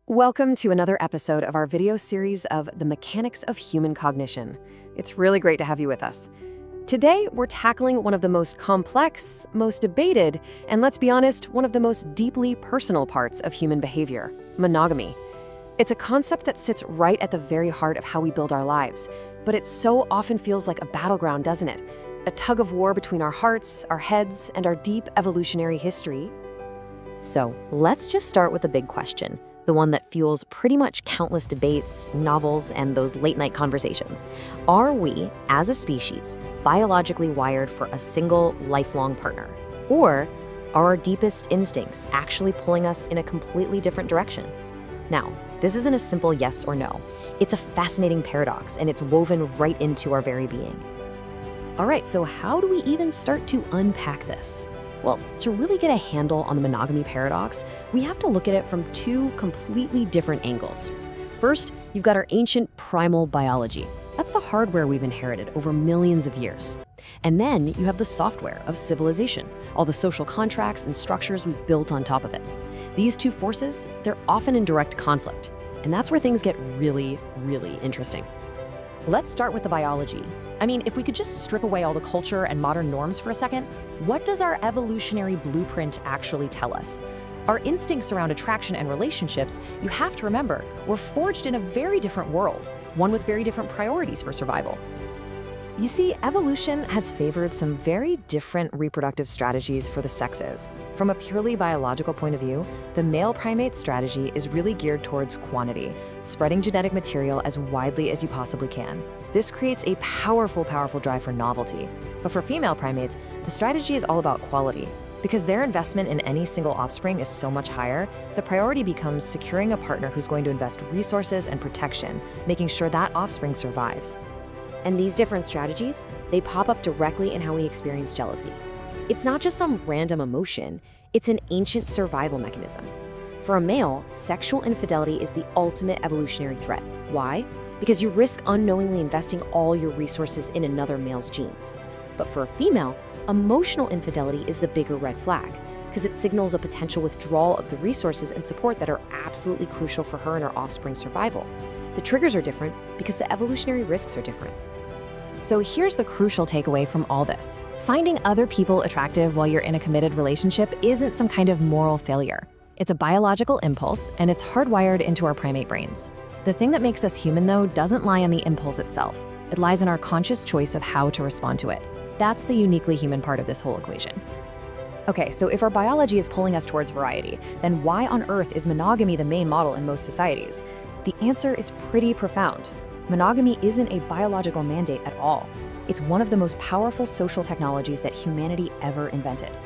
Welcome to another episode of our video series of The Mechanics of Human Cognition. It's really great to have you with us. Today, we're tackling one of the most complex, most debated, and let's be honest, one of the most deeply personal parts of human behavior, monogamy. It's a concept that sits right at the very heart of how we build our lives, but it so often feels like a battleground, doesn't it? A tug of war between our hearts, our heads, and our deep evolutionary history. So, let's just start with the big question. The one that fuels pretty much countless debates, novels, and those late-night conversations. Are we, as a species, biologically wired for a single, lifelong partner? Or are our deepest instincts actually pulling us in a completely different direction? Now, this isn't a simple yes or no. It's a fascinating paradox, and it's woven right into our very being. All right, so how do we even start to unpack this? Well, to really get a handle on the monogamy paradox, we have to look at it from two completely different angles. First, you've got our ancient primal biology. That's the hardware we've inherited over millions of years. And then you have the software of civilization, all the social contracts and structures we've built on top of it. These two forces, they're often in direct conflict. And that's where things get really, really interesting. Let's start with the biology. I mean, if we could just strip away all the culture and modern norms for a second, what does our evolutionary blueprint actually tell us? Our instincts around attraction and relationships, you have to remember, were forged in a very different world, one with very different priorities for survival. You see, evolution has favored some very different reproductive strategies for the sexes. From a purely biological point of view, the male primate strategy is really geared towards quantity, spreading genetic material as widely as you possibly can. This creates a powerful drive for novelty. But for female primates, the strategy is all about quality. Because their investment in any single offspring is so much higher, the priority becomes securing a partner who's going to invest resources and protection, making sure that offspring survives. And these different strategies, they pop up directly in how we experience jealousy. It's not just some random emotion, it's an ancient survival mechanism. For a male, sexual infidelity is the ultimate evolutionary threat. Why? Because you risk unknowingly investing all your resources in another male's genes. But for a female, emotional infidelity is the bigger red flag, because it signals a potential withdrawal of the resources and support that are absolutely crucial for her and her offspring's survival. The triggers are different because the evolutionary risks are different. So here's the crucial takeaway from all this. Finding other people attractive while you're in a committed relationship isn't some kind of moral failure. It's a biological impulse, and it's hardwired into our primate brains. The thing that makes us human, though, doesn't lie in the impulse itself. It lies in our conscious choice of how to respond to it. That's the uniquely human part of this whole equation. Okay, so if our biology is pulling us towards variety, then why on earth is monogamy the main model in most societies? The answer is pretty profound. Monogamy isn't a biological mandate at all. It's one of the most powerful social technologies that humanity ever invented.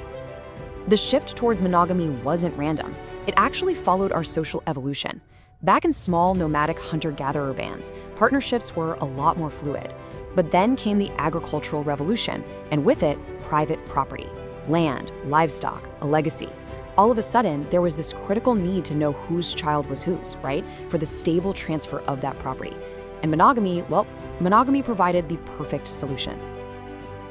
The shift towards monogamy wasn't random. It actually followed our social evolution. Back in small, nomadic hunter-gatherer bands, partnerships were a lot more fluid. But then came the agricultural revolution, and with it, private property, land, livestock, a legacy. All of a sudden, there was this critical need to know whose child was whose, right? For the stable transfer of that property. And monogamy provided the perfect solution.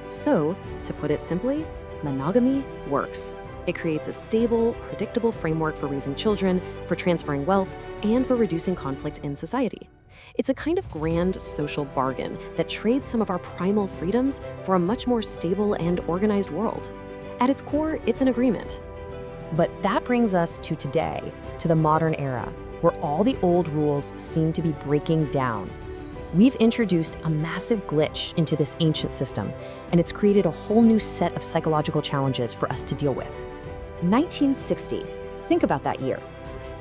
So, to put it simply, monogamy works. It creates a stable, predictable framework for raising children, for transferring wealth, and for reducing conflict in society. It's a kind of grand social bargain that trades some of our primal freedoms for a much more stable and organized world. At its core, it's an agreement. But that brings us to today, to the modern era, where all the old rules seem to be breaking down. We've introduced a massive glitch into this ancient system, and it's created a whole new set of psychological challenges for us to deal with. 1960, think about that year.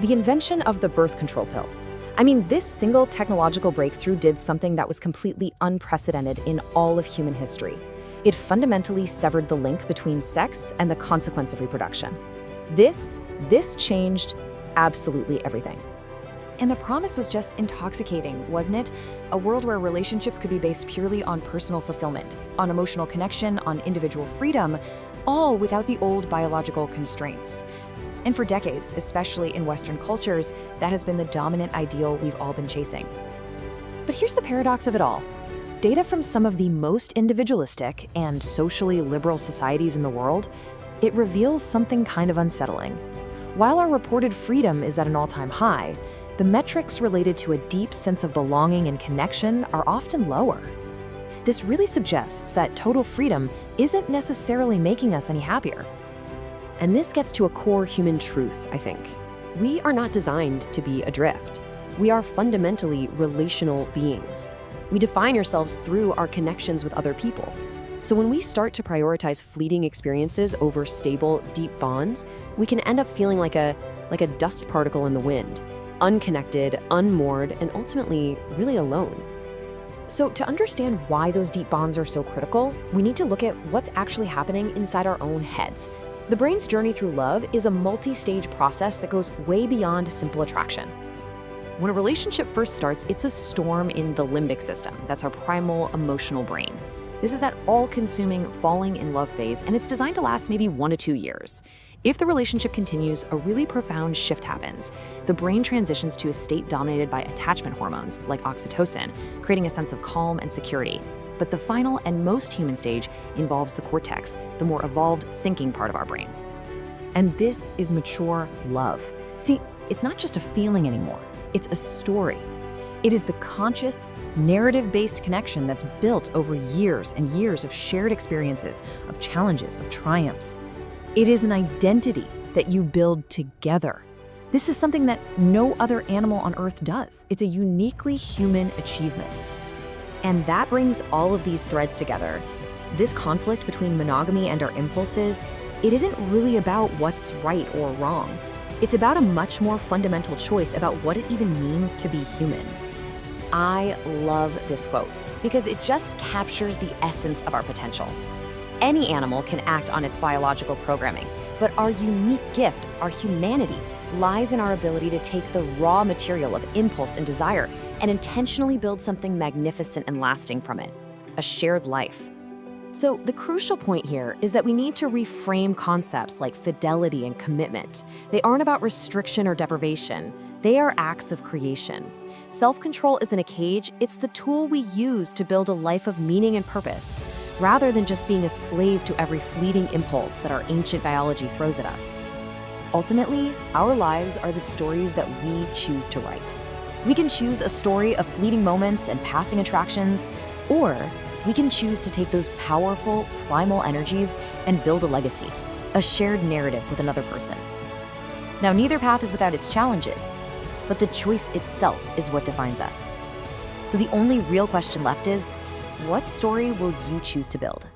The invention of the birth control pill. I mean, this single technological breakthrough did something that was completely unprecedented in all of human history. It fundamentally severed the link between sex and the consequence of reproduction. This changed absolutely everything. And the promise was just intoxicating, wasn't it? A world where relationships could be based purely on personal fulfillment, on emotional connection, on individual freedom, all without the old biological constraints. And for decades, especially in Western cultures, that has been the dominant ideal we've all been chasing. But here's the paradox of it all. Data from some of the most individualistic and socially liberal societies in the world, it reveals something kind of unsettling. While our reported freedom is at an all-time high, the metrics related to a deep sense of belonging and connection are often lower. This really suggests that total freedom isn't necessarily making us any happier. And this gets to a core human truth, I think. We are not designed to be adrift. We are fundamentally relational beings. We define ourselves through our connections with other people. So when we start to prioritize fleeting experiences over stable, deep bonds, we can end up feeling like a dust particle in the wind, unconnected, unmoored, and ultimately really alone. So to understand why those deep bonds are so critical, we need to look at what's actually happening inside our own heads. The brain's journey through love is a multi-stage process that goes way beyond simple attraction. When a relationship first starts, it's a storm in the limbic system. That's our primal emotional brain. This is that all-consuming falling in love phase, and it's designed to last maybe 1 to 2 years. If the relationship continues, a really profound shift happens. The brain transitions to a state dominated by attachment hormones, like oxytocin, creating a sense of calm and security. But the final and most human stage involves the cortex, the more evolved thinking part of our brain. And this is mature love. See, it's not just a feeling anymore, it's a story. It is the conscious, narrative-based connection that's built over years and years of shared experiences, of challenges, of triumphs. It is an identity that you build together. This is something that no other animal on Earth does. It's a uniquely human achievement. And that brings all of these threads together. This conflict between monogamy and our impulses, it isn't really about what's right or wrong. It's about a much more fundamental choice about what it even means to be human. I love this quote because it just captures the essence of our potential. Any animal can act on its biological programming, but our unique gift, our humanity, lies in our ability to take the raw material of impulse and desire and intentionally build something magnificent and lasting from it, a shared life. So the crucial point here is that we need to reframe concepts like fidelity and commitment. They aren't about restriction or deprivation. They are acts of creation. Self-control isn't a cage, it's the tool we use to build a life of meaning and purpose, rather than just being a slave to every fleeting impulse that our ancient biology throws at us. Ultimately, our lives are the stories that we choose to write. We can choose a story of fleeting moments and passing attractions, or we can choose to take those powerful, primal energies and build a legacy, a shared narrative with another person. Now, neither path is without its challenges, but the choice itself is what defines us. So the only real question left is, what story will you choose to build?